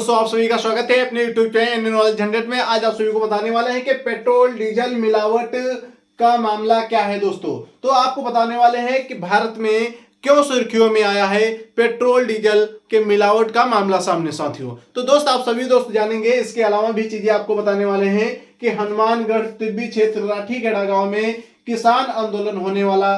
दोस्तों, आप सभी का स्वागत है अपने YouTube चैनल नॉलेज 100 में। आज आप सभी को बताने वाले हैं कि पेट्रोल डीजल मिलावट का मामला क्या है। दोस्तों, तो आपको बताने वाले हैं कि भारत में क्यों सुर्खियों में आया है पेट्रोल डीजल के मिलावट का मामला सामने। साथियों, तो दोस्त आप सभी दोस्त जानेंगे। इसके अलावा भी चीजें आपको बताने वाले हैं कि हनुमानगढ़ तिब्बती क्षेत्र राठीखेड़ा गांव में किसान आंदोलन होने वाला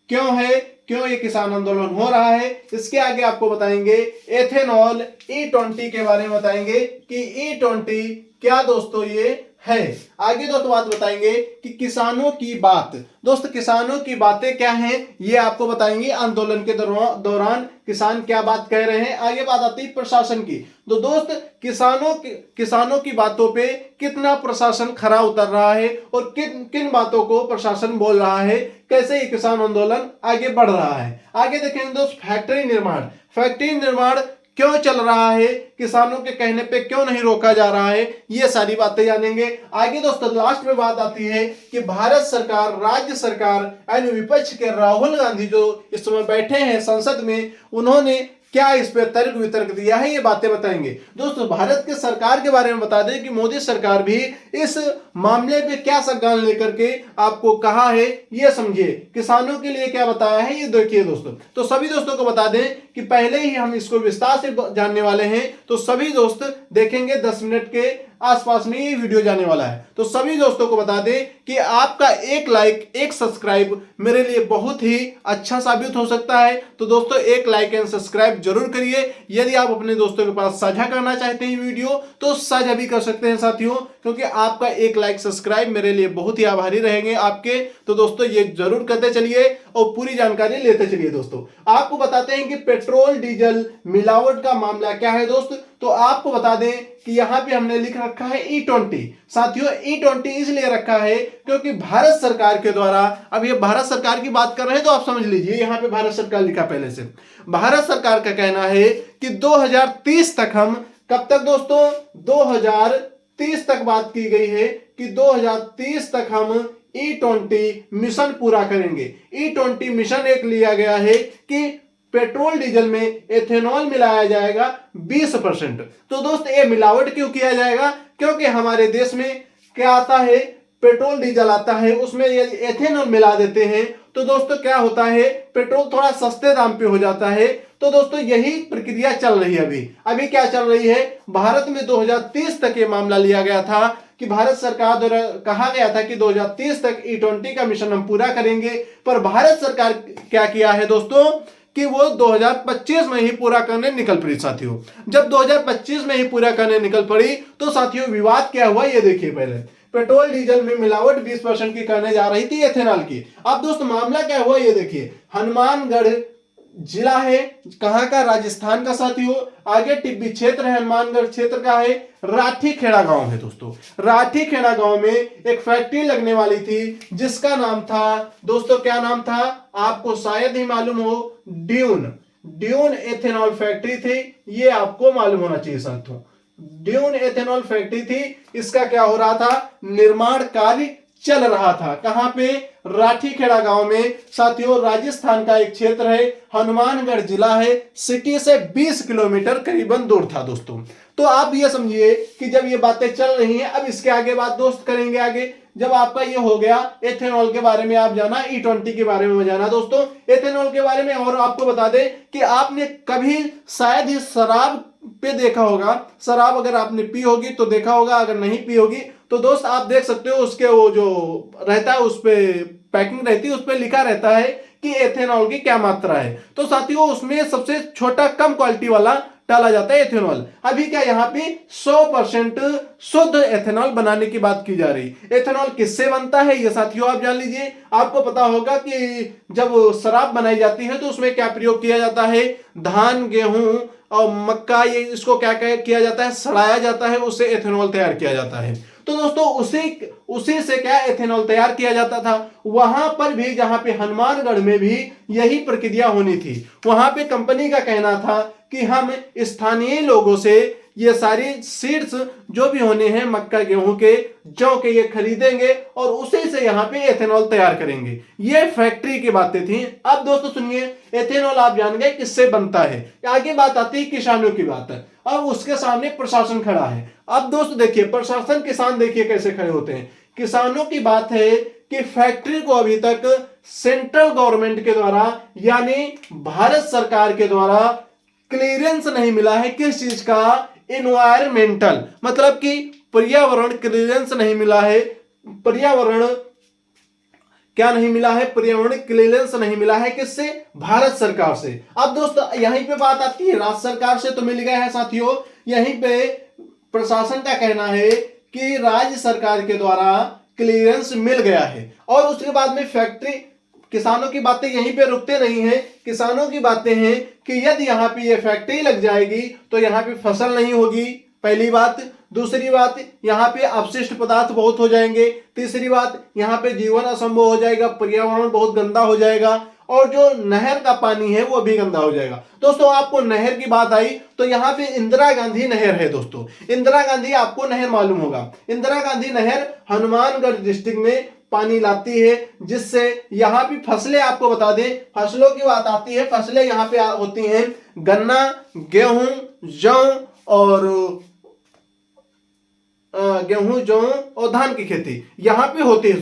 क्यों है, क्यों ये किसान आंदोलन हो रहा है। इसके आगे आपको बताएंगे एथेनॉल E20 के बारे में बताएंगे कि E20 क्या दोस्तों ये है। आगे दोस्तों बात बताएंगे कि किसानों की बात, दोस्त किसानों की बातें क्या हैं ये आपको बताएंगे। आंदोलन के दौरान किसान क्या बात कह रहे हैं। आगे बात आती है प्रशासन की। तो दोस्त किसानों की बातों पे कितना प्रशासन खरा उतर रहा है और किन किन बातों को प्रशासन बोल रहा है, कैसे ये किसान आंदोलन आगे बढ़ रहा है। आगे देखेंगे दोस्त फैक्ट्री निर्माण क्यों चल रहा है, किसानों के कहने पे क्यों नहीं रोका जा रहा है, ये सारी बातें जानेंगे। आगे दोस्तों लास्ट में बात आती है कि भारत सरकार, राज्य सरकार यानी विपक्ष के राहुल गांधी जो इस समय बैठे हैं संसद में, उन्होंने क्या इस पे तर्क वितर्क दिया है, ये बातें बताएंगे। दोस्तों भारत के सरकार के बारे में बता दें कि मोदी सरकार भी इस मामले पे क्या संज्ञान लेकर के आपको कहा है, ये समझिए। किसानों के लिए क्या बताया है ये देखिए दोस्तों। तो सभी दोस्तों को बता दें कि पहले ही हम इसको विस्तार से जानने वाले हैं, तो सभी दोस्त देखेंगे 10 मिनट के आसपास में ये वीडियो जाने वाला है। तो सभी दोस्तों को बता दें कि आपका एक लाइक, एक सब्सक्राइब मेरे लिए बहुत ही अच्छा साबित हो सकता है। तो दोस्तों एक लाइक एंड सब्सक्राइब जरूर करिए। यदि आप अपने दोस्तों के पास साझा करना चाहते हैं वीडियो तो साझा भी कर सकते हैं साथियों, क्योंकि आपका एक लाइक सब्सक्राइब मेरे लिए बहुत ही आभारी रहेंगे आपके। तो दोस्तों ये जरूर करते चलिए और पूरी जानकारी लेते चलिए। दोस्तों आपको बताते हैं कि पेट्रोल डीजल मिलावट का मामला क्या है। दोस्त तो आपको बता दें कि यहां पे हमने लिख रखा है E20। साथियों E20 इसलिए रखा है क्योंकि भारत सरकार के द्वारा, अब ये भारत सरकार की बात कर रहे हैं तो आप समझ लीजिए यहां पे भारत सरकार लिखा पहले से। भारत सरकार का कहना है कि 2030 तक हम, कब तक दोस्तों, 2030 तक बात की गई है कि 2030 तक हम E20 मिशन पूरा करेंगे। E20 मिशन एक लिया गया है कि पेट्रोल डीजल में एथेनॉल मिलाया जाएगा 20%। तो दोस्त ये मिलावट क्यों किया जाएगा, क्योंकि हमारे देश में क्या आता है, पेट्रोल डीजल आता है, उसमें यदि एथेनॉल मिला देते हैं तो दोस्तों क्या होता है, पेट्रोल थोड़ा सस्ते दाम पे हो जाता है। तो दोस्तों यही प्रक्रिया चल रही है। अभी क्या चल रही है, भारत में 2030 तक ये मामला लिया गया था कि भारत सरकार द्वारा कहा गया था कि 2030 तक E20 का मिशन हम पूरा करेंगे। पर भारत सरकार क्या किया है दोस्तों कि वो 2025 में ही पूरा करने निकल पड़ी। साथियों जब 2025 में ही पूरा करने निकल पड़ी तो साथियों विवाद क्या हुआ ये देखिए। पहले पेट्रोल डीजल में मिलावट 20% की करने जा रही थी एथेनॉल की। अब दोस्त मामला क्या हुआ ये देखिए। हनुमानगढ़ जिला है, कहां का, राजस्थान का साथियों। आगे टिब्बी क्षेत्र है, हनुमानगढ़ क्षेत्र का है। राठीखेड़ा गांव है दोस्तों। राठीखेड़ा गांव में एक फैक्ट्री लगने वाली थी जिसका नाम था दोस्तों, क्या नाम था आपको शायद ही मालूम हो, ड्यून एथेनॉल फैक्ट्री थी। ये आपको मालूम होना चाहिए साथियों, ड्यून एथेनॉल फैक्ट्री थी। इसका क्या हो रहा था, निर्माण कार्य चल रहा था। कहां पे, राठीखेड़ा गांव में साथियों। राजस्थान का एक क्षेत्र है, हनुमानगढ़ जिला है, सिटी से 20 किलोमीटर करीबन दूर था दोस्तों। तो आप ये समझिए कि जब ये बातें चल रही हैं, अब इसके आगे बात दोस्त करेंगे। आगे जब आपका ये हो गया एथेनॉल के बारे में आप जाना, E20 के बारे में जाना दोस्तों, एथेनॉल के बारे में। और आपको बता दें कि आपने कभी शायद ही शराब पे देखा होगा, शराब अगर आपने पी होगी तो देखा होगा, अगर नहीं पी होगी तो दोस्त आप देख सकते हो उसके वो जो रहता है उस पे पैकिंग रहती है, उस पे लिखा रहता है कि एथेनॉल की क्या मात्रा है। तो साथियों उसमें सबसे छोटा कम क्वालिटी वाला डाला जाता है एथेनॉल। अभी क्या यहाँ पे 100% शुद्ध एथेनॉल बनाने की बात की जा रही। एथेनॉल किससे बनता है ये साथियों आप जान लीजिए। आपको पता होगा कि जब शराब बनाई जाती है तो उसमें क्या प्रयोग किया जाता है, धान, गेहूं और मक्का, ये इसको क्या किया जाता है, सड़ाया जाता है, उससे एथेनॉल तैयार किया जाता है। तो दोस्तों उसी से क्या एथेनॉल तैयार किया जाता था। वहां पर भी, जहां पे हनुमानगढ़ में भी यही प्रक्रिया होनी थी, वहां पे कंपनी का कहना था कि हम स्थानीय लोगों से ये सारी सीड्स जो भी होने हैं मक्का, गेहूं के, जौ के, ये खरीदेंगे और उसी से यहाँ पे एथेनॉल तैयार करेंगे। ये फैक्ट्री की बातें थी। अब दोस्तों सुनिए, एथेनॉल आप जान गए किससे बनता है। आगे बात आती है किसानों की बात है। अब उसके सामने प्रशासन खड़ा है। अब दोस्तों देखिए, प्रशासन किसान देखिए कैसे खड़े होते हैं। किसानों की बात है कि फैक्ट्री को अभी तक सेंट्रल गवर्नमेंट के द्वारा यानी भारत सरकार के द्वारा क्लियरेंस नहीं मिला है। किस चीज का? इन्वायरमेंटल, मतलब कि पर्यावरण क्लियरेंस नहीं मिला है। पर्यावरण क्या नहीं मिला है? पर्यावरण क्लियरेंस नहीं मिला है। किससे? भारत सरकार से। अब दोस्तों यहीं पे बात आती है, राज्य सरकार से तो मिल गया है साथियों। यहीं पे प्रशासन का कहना है कि राज्य सरकार के द्वारा क्लियरेंस मिल गया है। और उसके बाद में फैक्ट्री, किसानों की बातें यहीं पे रुकते नहीं है। किसानों की बातें हैं कि यदि यहाँ पे ये फैक्ट्री लग जाएगी तो यहाँ पे फसल नहीं होगी, पहली बात। दूसरी बात, यहाँ पे अपशिष्ट पदार्थ बहुत हो जाएंगे। तीसरी बात, यहाँ पे जीवन असंभव हो जाएगा, पर्यावरण बहुत गंदा हो जाएगा और जो नहर का पानी है वो भी गंदा हो जाएगा। दोस्तों आपको नहर की बात आई तो यहाँ पे इंदिरा गांधी नहर है। दोस्तों इंदिरा गांधी, आपको नहर मालूम होगा, इंदिरा गांधी नहर हनुमानगढ़ डिस्ट्रिक्ट में पानी लाती है, जिससे यहाँ भी फसलें, आपको बता दें फसलों की बात आती है। फसलें यहाँ पे होती हैं गन्ना, गेहूं, जौ और गेहूं, जौ और धान की खेती यहाँ पे होती है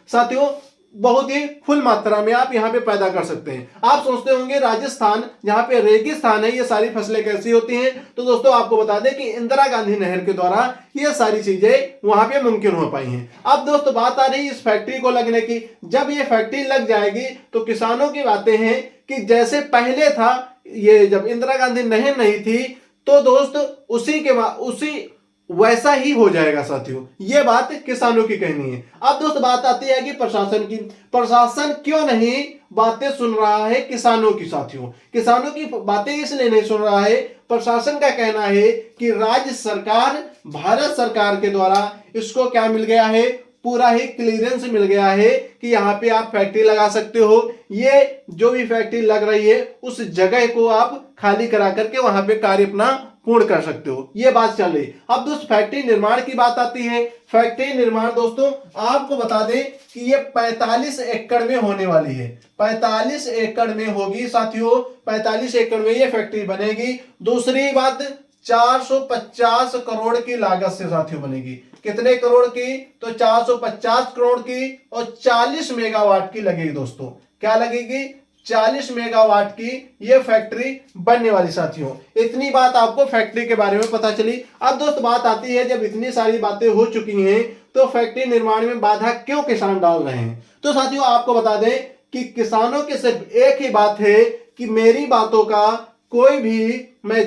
साथियों। बहुत ही फुल मात्रा में आप यहाँ पे पैदा कर सकते हैं। आप सोचते होंगे राजस्थान जहाँ पे रेगिस्तान है ये सारी फसलें कैसी होती हैं, तो दोस्तों आपको बता दें कि इंदिरा गांधी नहर के द्वारा ये सारी चीजें वहां पे मुमकिन हो पाई हैं। अब दोस्तों बात आ रही है इस फैक्ट्री को लगने की। जब ये फैक्ट्री लग जाएगी तो किसानों की बातें हैं कि जैसे पहले था, ये जब इंदिरा गांधी नहर नहीं थी तो दोस्त उसी वैसा ही हो जाएगा साथियों। ये बात किसानों की कहनी है। अब दोस्त बात आती है कि प्रशासन की। प्रशासन क्यों नहीं बातें सुन रहा है किसानों की साथियों? किसानों की बातें इसलिए नहीं सुन रहा है, प्रशासन का कहना है कि राज्य सरकार, भारत सरकार के द्वारा इसको क्या मिल गया है? पूरा ही क्लियरेंस मिल गया है कि यहाँ पे आप फैक्ट्री लगा सकते हो। ये जो भी फैक्ट्री लग रही है उस जगह को आप खाली करा करके वहां पे कार्य अपना पूर्ण कर सकते हो। ये बात चल रही। अब दोस्त फैक्ट्री निर्माण की बात आती है। फैक्ट्री निर्माण दोस्तों आपको बता दें कि ये 45 एकड़ में होने वाली है। 45 एकड़ में होगी साथियों, 45 एकड़ में ये फैक्ट्री बनेगी। दूसरी बात, 450 करोड़ की लागत से साथियों बनेगी। कितने करोड़ की? तो 450 करोड़ की और 40 मेगावाट की लगेगी दोस्तों। क्या लगेगी? 40 मेगावाट की ये फैक्ट्री बनने वाली साथियों। इतनी बात आपको फैक्ट्री के बारे में पता चली। अब दोस्त बात आती है, जब इतनी सारी बातें हो चुकी हैं तो फैक्ट्री निर्माण में बाधा क्यों किसान डाल रहे हैं? तो साथियों आपको बता दें कि किसानों की सिर्फ एक ही बात है कि मेरी बातों का कोई भी, मैं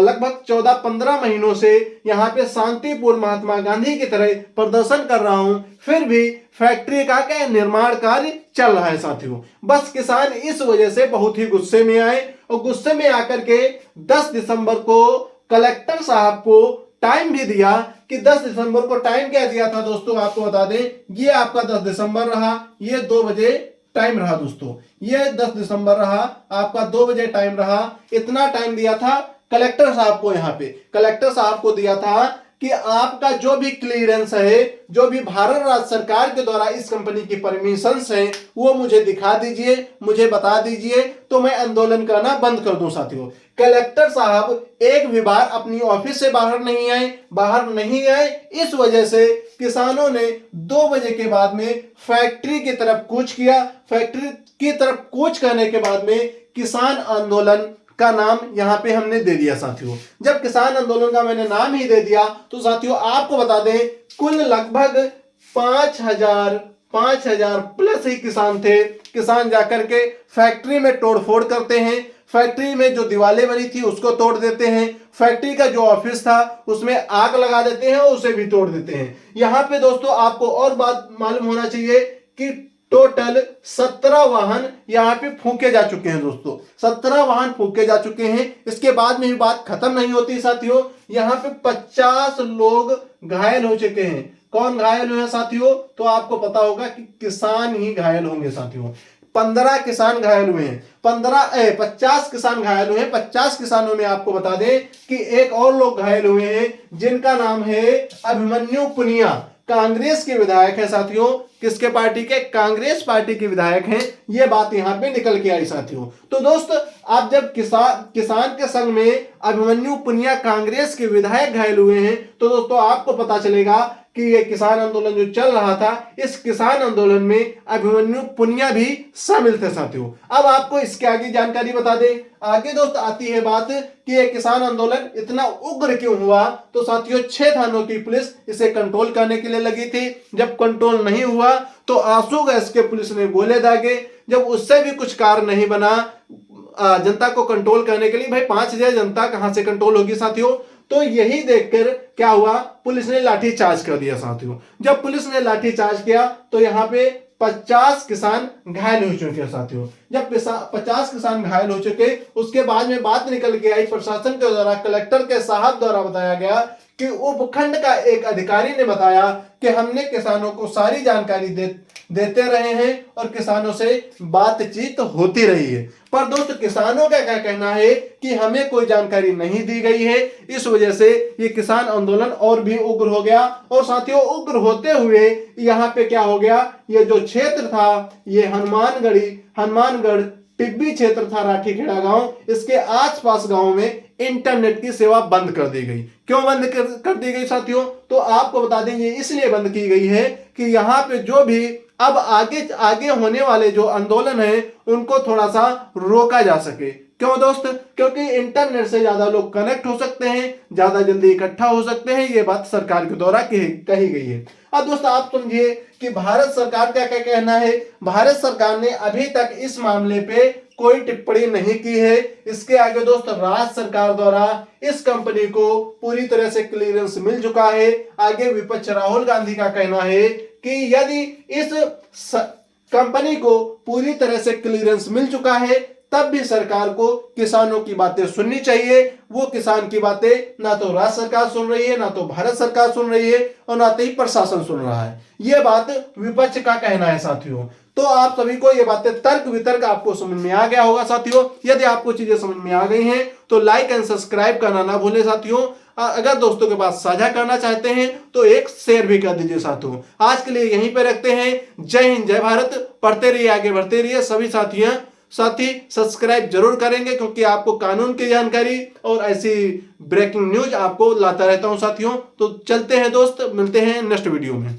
लगभग 14-15 महीनों से यहाँ पे शांतिपूर्ण महात्मा गांधी की तरह प्रदर्शन कर रहा हूं, फिर भी फैक्ट्री का क्या निर्माण कार्य चल रहा है साथियों। बस किसान इस वजह से बहुत ही गुस्से में आए और गुस्से में आकर के 10 दिसंबर को कलेक्टर साहब को टाइम भी दिया कि 10 दिसंबर को टाइम क्या दिया था दोस्तों आपको बता दें, ये आपका 10 दिसंबर रहा, ये 2 बजे टाइम रहा दोस्तों। ये 10 दिसंबर रहा, आपका 2 बजे टाइम रहा। इतना टाइम दिया था कलेक्टर साहब को, यहाँ पे कलेक्टर साहब को दिया था कि आपका जो भी क्लियरेंस है, जो भी भारत राज्य सरकार के द्वारा इस कंपनी की परमिशंस है, वो मुझे दिखा दीजिए, मुझे बता दीजिए, तो मैं आंदोलन करना बंद कर दूं साथियों। कलेक्टर साहब एक भी बार अपनी ऑफिस से बाहर नहीं आए। इस वजह से किसानों ने 2 बजे के बाद में फैक्ट्री की तरफ कूच किया। फैक्ट्री की तरफ कूच करने के बाद में किसान आंदोलन का नाम यहां पे हमने दे दिया साथियों। जब किसान आंदोलन का मैंने नाम ही दे दिया तो साथियों आपको बता दें कुल लगभग 5,000 प्लस ही किसान थे। किसान जाकर के फैक्ट्री में तोड़फोड़ करते हैं, फैक्ट्री में जो दीवारें बनी थी उसको तोड़ देते हैं, फैक्ट्री का जो ऑफिस था उसमें आग लगा देते हैं और उसे भी तोड़ देते हैं। यहां पे दोस्तों आपको और बात मालूम होना चाहिए कि टोटल 17 वाहन यहाँ पे फूके जा चुके हैं दोस्तों। 17 वाहन फूके जा चुके हैं। इसके बाद में भी बात खत्म नहीं होती साथियों। यहाँ पे 50 लोग घायल हो चुके हैं। कौन घायल हुए साथियों? तो आपको पता होगा कि किसान ही घायल होंगे साथियों। 15 किसान घायल हुए हैं, 50 किसान घायल हुए हैं। 50 किसानों में आपको बता दें कि एक और लोग घायल हुए हैं जिनका नाम है अभिमन्यु पुनिया, कांग्रेस के विधायक है साथियों। किसके पार्टी के? कांग्रेस पार्टी के विधायक हैं। ये बात यहां पे निकल के आई साथियों। तो दोस्त, आप जब किसान के संग में अभिमन्यु पुनिया कांग्रेस के विधायक घायल हुए हैं, तो दोस्तों आपको पता चलेगा कि ये किसान आंदोलन जो चल रहा था, इस किसान आंदोलन में अभिमन्यु पुनिया भी शामिल थे साथियों। अब आपको इसके आगे जानकारी बता दें। आगे दोस्त आती है बात कि ये किसान आंदोलन इतना उग्र क्यों हुआ। तो साथियों 6 थानों की पुलिस इसे कंट्रोल करने के लिए लगी थी। जब कंट्रोल नहीं हुआ तो आंसू गैस के पुलिस ने गोले दागे। जब उससे भी कुछ कार्य नहीं बना जनता को कंट्रोल करने के लिए, भाई 5,000 जनता कहां से कंट्रोल होगी साथियों। तो यही देखकर क्या हुआ, पुलिस ने लाठीचार्ज कर दिया साथियों। जब पुलिस ने लाठीचार्ज किया तो यहाँ पे 50 किसान घायल हो चुके साथियों। जब 50 किसान घायल हो चुके, उसके बाद में बात निकल के आई प्रशासन के द्वारा, कलेक्टर के साहब द्वारा बताया गया कि उपखंड का एक अधिकारी ने बताया कि हमने किसानों को सारी जानकारी देते रहे हैं और किसानों से बातचीत होती रही है। पर दोस्त, किसानों का क्या कहना है कि हमें कोई जानकारी नहीं दी गई है। इस वजह से ये किसान आंदोलन और भी उग्र हो गया। और साथियों, उग्र होते हुए यहाँ पे क्या हो गया, ये जो क्षेत्र था, ये हनुमानगढ़ टिब्बी क्षेत्र था, राठीखेड़ा गांव, इसके आसपास गांव में इंटरनेट की सेवा बंद कर दी गई। क्यों बंद कर दी गई साथियों? तो आपको बता दें, ये इसलिए बंद की गई है कि यहाँ पे जो भी अब आगे होने वाले जो आंदोलन है उनको थोड़ा सा रोका जा सके। क्यों दोस्त? क्योंकि इंटरनेट से ज्यादा लोग कनेक्ट हो सकते हैं, ज्यादा जल्दी इकट्ठा हो सकते हैं। ये बात सरकार के द्वारा कही गई है। अब दोस्त आप समझिए कि भारत सरकार का क्या कहना है। भारत सरकार ने अभी तक इस मामले पे कोई टिप्पणी नहीं की है। इसके आगे दोस्त राज्य सरकार द्वारा इस कंपनी को पूरी तरह से क्लियरेंस मिल चुका है। आगे विपक्ष राहुल गांधी का कहना है कि यदि इस कंपनी को पूरी तरह से क्लियरेंस मिल चुका है, तब भी सरकार को किसानों की बातें सुननी चाहिए। वो किसान की बातें ना तो राज्य सरकार सुन रही है, ना तो भारत सरकार सुन रही है, और ना तो ही प्रशासन सुन रहा है। ये बात विपक्ष का कहना है साथियों। तो आप सभी को ये बातें तर्क वितर्क आपको समझ में आ गया होगा साथियों। यदि आपको चीजें समझ में आ गई हैं तो लाइक एंड सब्सक्राइब करना ना भूलें साथियों। अगर दोस्तों के पास साझा करना चाहते हैं तो एक शेयर भी कर दीजिए साथियों। आज के लिए यहीं पे रखते हैं। जय हिंद, जय भारत। पढ़ते रहिए, आगे बढ़ते रहिए। सभी साथी सब्सक्राइब जरूर करेंगे, क्योंकि आपको कानून की जानकारी और ऐसी ब्रेकिंग न्यूज आपको लाता रहता हूं साथियों। तो चलते हैं दोस्त, मिलते हैं नेक्स्ट वीडियो में।